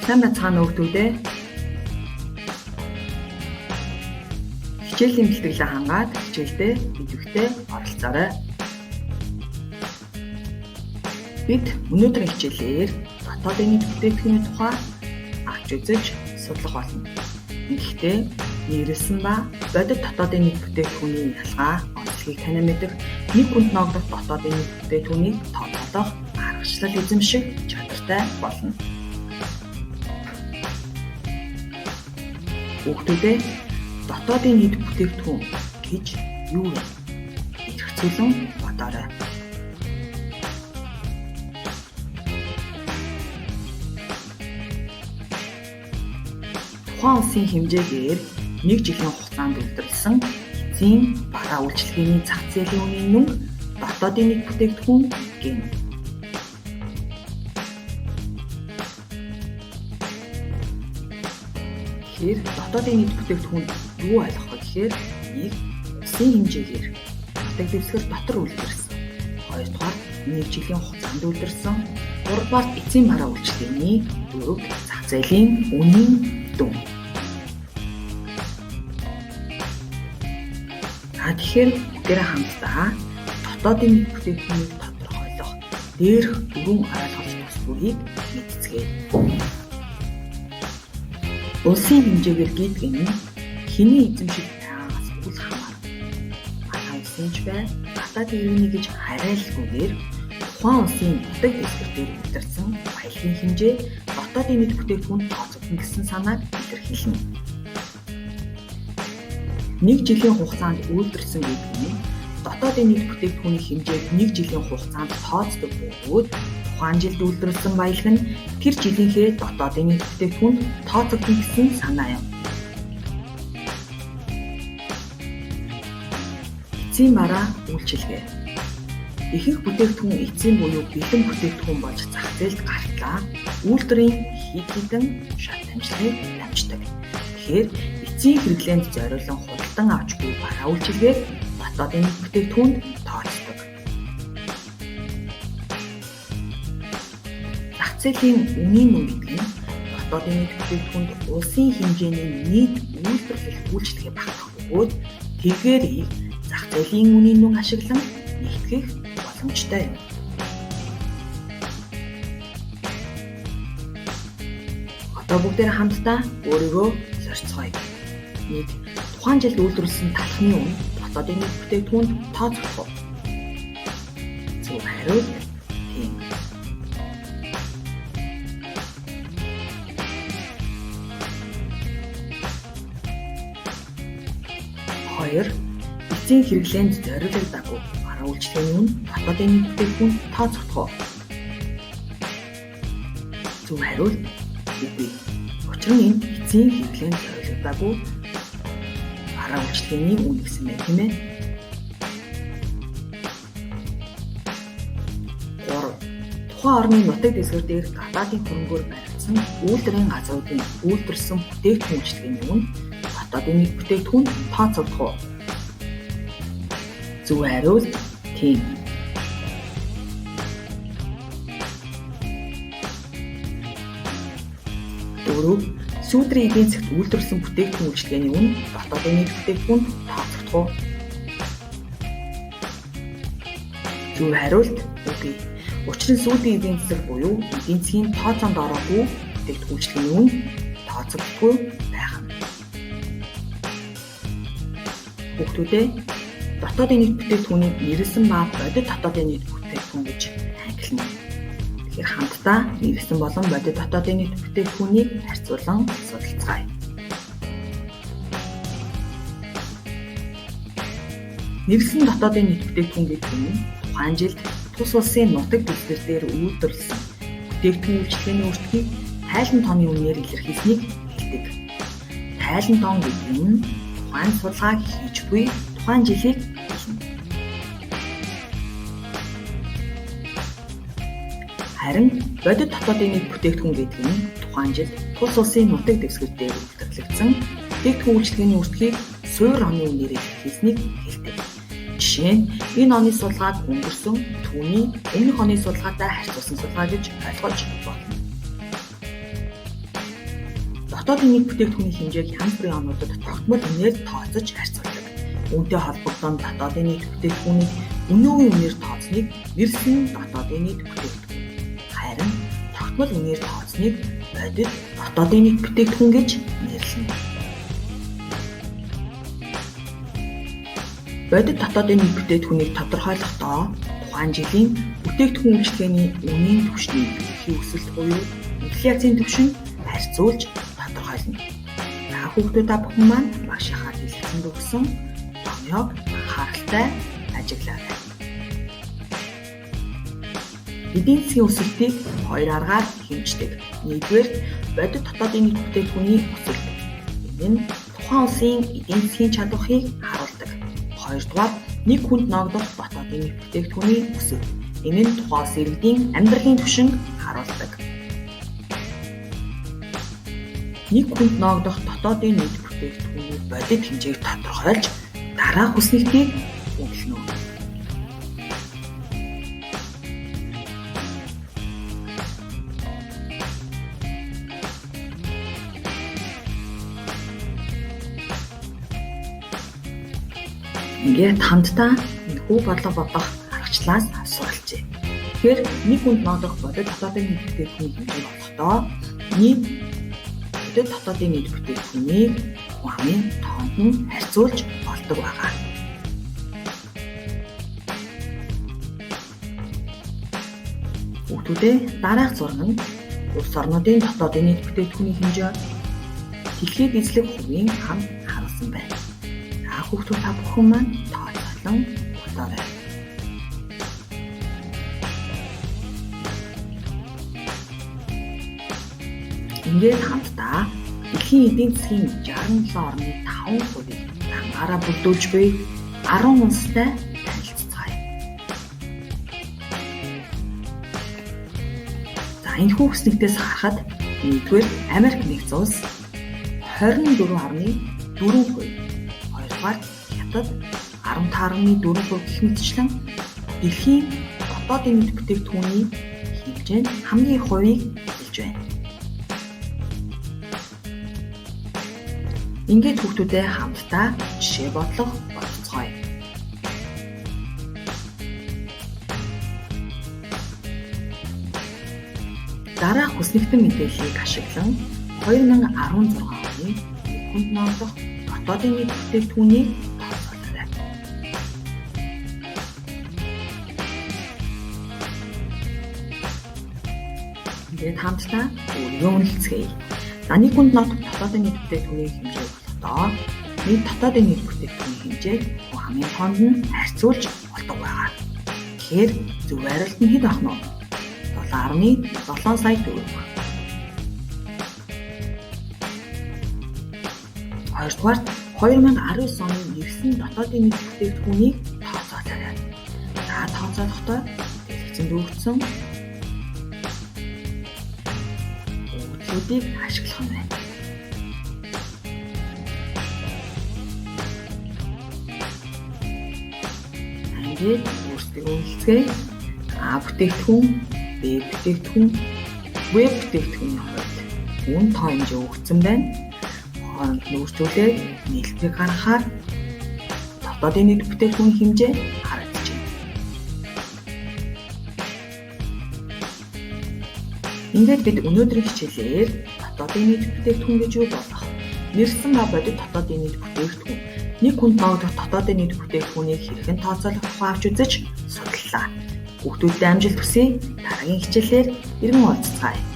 Сайн бацхан нөхдүүдээ хичээлийн бэлтгэлээ хангаад хичээлдээ идэвхтэй оролцоорой. Бид өнөөдрийн хичээлээр дотоодын нийт бүтээгдэхүүний тухай авч үзэж судлах болно. Гэхдээ нэрлсэн ба бодит дотоодын нийт бүтээгдэхүүний ялгаа, онцлогийг таниа мэдэх, нэг хүнд ногдох дотоодын нийт бүтээгдэхүүнийг тооцоолох аргачлал эзэмших чадвартай болно. Хүүхдүүдээ дотоодын нийт бүтээгдэхүүн гэж юу вэ? Хэрэгцүүлэн бодоорой. Тухайн улсын хэмжээгээр нэг жилийн хугацаанд үйлдвэрлэсэн эцсийн бараа үйлчилгээний зах зээлийн үнийн мөнгө дотоодын нийт бүтээгдэхүүн гэнэ. Тэгэхээр дотоодын нийт бүтээгдэхүүн юу ойлгох вэ гэхээр нэг улсын хэмжээгээр нутаг дэвсгэр дотор үйлдвэрлэсэн. Хоёрдугаар нэг жилийн хугацаанд үйлдвэрлэсэн. Гуравдугаар эцсийн бараа үйлчилгээний дөрөв зах зээлийн үнийн дүн. Тэгэхээр бүгдээрээ хамтдаа дотоодын нийт бүтээгдэхүүнийг тодорхойлох дээрх дөрвөн ойлголт төслүүдийг мэдцгээе. Улсын хэмжээгээр гэдэг нь хэний эзэмшил байгаагаас үл хамааран манай улсын ч бай, гадаад иргэний гэж хараалгүйгээр тухайн улсын нутаг дэвсгэр дээр үйлдвэрлэсэн баялагын хэмжээ дотоодын нийт бүтээгдэхүүнд тооцогдно гэсэн санааг илэрхийлнэ. Нэг жилийн хугацаанд үйлдвэрлэсэн гэдэг нь дотоодын нийт бүтээгдэхүүний хэмжээг нэг жилийн хугацаанд тооцдог бөгөөд тухайн жилд үйлдвэрлэсэн баялаг нь тэр жилийнхээ дотоодын нийт бүтээгдэхүүнд тооцогдно гэсэн санаа юм. Эцсийн бараа үйлчилгээ. Ихэнх бүтээгдэхүүн эцсийн буюу бэлэн бүтээгдэхүүн болж зах зээлд гартлаа үйлдвэрийн хэд хэдэн шат амжилтыг дамждаг. Тэгэхээр эцсийн хэрэглээнд зориулан худалдан авч буй бараа үйлчилгээг дотоодын нийт бүтээгдэхүүнд тооцдог. Зах зээлийн үнийн мөнгө гэдэг нь дотоодын нийт бүтээгдэхүүнд улсын хэмжээний нийт үйлдвэрлэх үйлчилгээ багтах бөгөөд тэргээрийг зах зээлийн үнийн мөнгө ашиглан нэгтгэх боломжтой юм. Одоо бүгдээрээ хамтдаа өөрийгөө зорцгоё. Нэг тухайн жилд үйлдвэрлэсэн талхны үн дотоодын нийт бүтээгдэхүүнд тооцогдох уу? Зөв хариулт тийм. Хоёр, эцсийн хэрэглээнд зориулагдаагүй бараа үйлчилгээний үн дотоодын нийт бүтээгдэхүүнд тооцогдох уу? Зөв хариулт үгүй. Учир нь энэ эцсийн хэрэглээнд зориулагдаагүй бараа үйлчилгээний үн гэсэн байх тийм ээ. 3. Тухайн орны нутаг дэвсгэр дээр гадаадын хөрөнгөөр баригдсан үйлдвэрийн газруудын үйлдвэрлэсэн бүтээгдэхүүн үйлчилгээний үн дотоодын нийт бүтээгдэхүүнд тооцогдох уу? Зөв хариулт тийм. 4. Сүүдрийн эдийн засгт үйлдвэрлэсэн бүтээгдэхүүн үйлчилгээний үн дотоодын нийт бүтээгдэхүүнд тооцогдох уу? Зөв хариулт үгүй. Учир нь сүүдрийн эдийн засаг буюу эдийн засгийн тооцоонд ороогүй бүтээгдэхүүн үйлчилгээний үн тооцогдохгүй байх нь. Хүүхдүүдээ дотоодын нийт бүтээгдэхүүнийг нэрлсэн ба бодит дотоодын нийт бүтээгдэхүүн гэж ангилна. Тэгэхээр хамтдаа нэрлсэн болон бодит дотоодын нийт бүтээгдэхүүнийг харьцуулан судалцгаая. Нэрлсэн дотоодын нийт бүтээгдэхүүн гэдэг нь тухайн жилд тус улсын нутаг дэвсгэр дээр үйлдвэрлэсэн бүтээгдэхүүн үйлчилгээний өртгийг тайлан тооны үнээр илэрхийлсэнийг хэлдэг. Тайлан тоон гэдэг нь тухайн судалгааг хийж буй тухайн жилийг хэлнэ. Харин бодит дотоодын нийт бүтээгдэхүүн гэдэг нь тухайн жилд тус улсын нутаг дэвсгэр дээр үйлдвэрлэгдсэн бүтээгдэхүүн үйлчилгээний өртгийг суур оны үнээр илэрхийлсэнийг хэлдэг. Жишээ нь энэ оны судалгааг өнгөрсөн түүний өмнөх оны судалгаатай харьцуулсан судалгаа гэж ойлгож болно. дотоодын нийт бүтээгдэхүүний хэмжээг янз бүрийн онуудад тогтмол үнээр тооцож харьцуулдаг. Үүнтэй холбогдсон дотоодын нийт бүтээгдэхүүнийг өнөөгийн үнээр тооцныг нэрсэн дотоодын нийт бүтээгдэхүүн. Харин тогтмол үнээр тооцныг бодит дотоодын нийт бүтээгдэхүүн гэж нэрлэнэ. Бодит дотоодын нийт бүтээгдэхүүнийг тодорхойлохдоо тухайн жилийн бүтээгдэхүүн үйлчлэгээний үнийн түвшний ерөнхий өсөлт буюу инфляцийн түвшинд харьцуулж тодорхойлно. За хүүхдүүд та бүхэн маань багшийнхаа хэлэлцэнд өгсөн томьёог анхааралтай ажиглаарай. Эдийн засгийн өсөлтийг хоёр аргаар хэмждэг. Нэгдүгээр бодит дотоодын нийт бүтээгдэхүүний өсөлт. Энэ нь тухайн улсын эдийн засгийн чадварыг харуулдаг. Хоёрдугаар нэг хүнд ногдох дотоодын нийт бүтээгдэхүүний өсөлт. Энэ нь тухайн улсын иргэдийн амьдралын түвшинг харуулдаг. Нэг хүнд ногдох дотоодын нийт бүтээгдэхүүний бодит хэмжээг тодорхойлж дараах хүснэгтийг үнэлнэ. Ингээд хамтдаа энэхүү бодлого бодох аргачлалаас суралцъя. Тэгэхээр нэг хүнд ногдох бодит дотоодын нийт бүтээгдэхүүний хэмжээ болохдоо нийт бодит дотоодын нийт бүтээгдэхүүнийг хамын тоонд нь харьцуулж болдог байгаа. Хүүхдүүдээ дараах зураг нь улс орнуудын дотоодын нийт бүтээгдэхүүний хэмжээ дэлхийд эзлэх хувийн хамт харуулсан байна. Хүүхдүүд та бүхэн маань тооцоолон бодоорой. Ингээд хамтдаа дэлхийн эдийн засгийн 67.5%-ийг дангаараа бүрдүүлж буй 10 улстай танилццгаая. За энэ хүүхснэгтээс харахад нэгдүгээр Америк нэгдсэн улс 24.4%, хоёрдугаар Хятад 15.4% гэх мэтчлэн дэлхийн дотоодын нийт бүтээгдэхүүний хэмжээнд хамгийн их хувийг эзэлж байна. Ингээд хүүхдүүдээ хамтдаа жишээ бодлого бодцгоё. Дараах хүснэгтэн мэдээллийг ашиглан 2016 оны хүнд ногдох дотоодын нийт бүтээгдэхүүнийг тооцоолоорой. Ингээд хамтдаа өөрийгөө үнэлцгээе. За нэг хүнд ногдох дотоодын нийт бүтээгдэхүүний хэмжээ болохдоо нийт дотоодын нийт бүтээгдэхүүний хэмжээг хамгийн тоонд нь харьцуулж болдог байгаа. Тэгэхээр зөв хариулт нь хэд ах нь вэ? 7.7 сая төгрөг. Хоёрдугаар 2019 оны нэрсэн дотоодын нийт бүтээгдэхүүнийг тооцоолоорой. За тооцоолохдоо хэлэлцэнд өгсөн өгүүлбэрийг ашиглах нь байна. Ингээд өөрсдөө үнэлцгээе. А бүтээгдэхүүн, Б бүтээгдэхүүн, В бүтээгдэхүүний хувьд үн тоо хэмжээ өгсөн байна. Хооронд нүүрсүүлээд нийлбэрийг гаргахаар дотоодын нийт бүтээгдэхүүний хэмжээ харагдаж байна. Ингээд бид өнөөдрийн хичээлээр дотоодын нийт бүтээгдэхүүн гэж юу болох? Нэрсэн ба бодит дотоодын нийт бүтээгдэхүүн, нэг хүнд ногдох дотоодын нийт бүтээгдэхүүнийг хэрхэн тооцоолох тухай авч үзэж судлаа. Хүүхдүүдэд амжилт хүсье. Дараагийн хичээлээр иргэн уулзцгаая.